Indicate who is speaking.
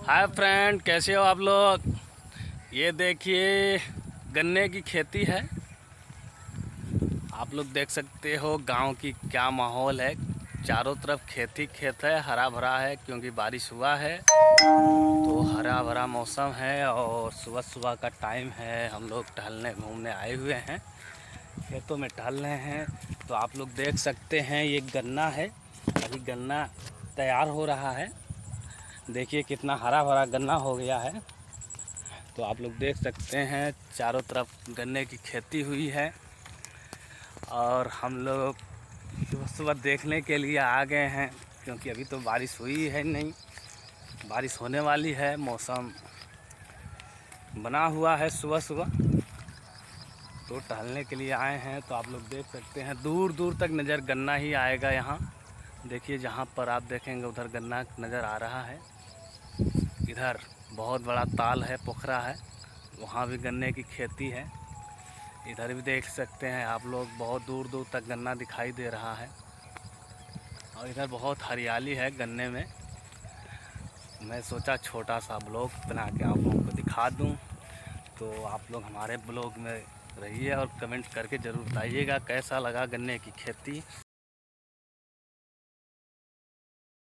Speaker 1: Hi friend, कैसे हो आप लोग। ये देखिए गन्ने की खेती है। आप लोग देख सकते हो गांव की क्या माहौल है। चारों तरफ खेती खेत है, हरा भरा है क्योंकि बारिश हुआ है तो हरा भरा मौसम है। और सुबह सुबह का टाइम है, हम लोग टहलने घूमने आए हुए हैं, खेतों में टहल रहे हैं। तो आप लोग देख सकते हैं ये गन्ना है, अभी गन्ना तैयार हो रहा है। देखिए कितना हरा भरा गन्ना हो गया है। तो आप लोग देख सकते हैं चारों तरफ गन्ने की खेती हुई है। और हम लोग सुबह सुबह देखने के लिए आ गए हैं क्योंकि अभी तो बारिश हुई है नहीं, बारिश होने वाली है। मौसम बना हुआ है सुबह सुबह, तो टहलने के लिए आए हैं। तो आप लोग देख सकते हैं दूर दूर तक नज़र गन्ना ही आएगा यहाँ। देखिए जहाँ पर आप देखेंगे उधर गन्ना नज़र आ रहा है। इधर बहुत बड़ा ताल है, पोखरा है, वहाँ भी गन्ने की खेती है। इधर भी देख सकते हैं आप लोग, बहुत दूर दूर तक गन्ना दिखाई दे रहा है। और इधर बहुत हरियाली है गन्ने में। मैं सोचा छोटा सा ब्लॉग बना के आप लोगों को दिखा दूं। तो आप लोग हमारे ब्लॉग में रहिए और कमेंट करके ज़रूर बताइएगा कैसा लगा गन्ने की खेती।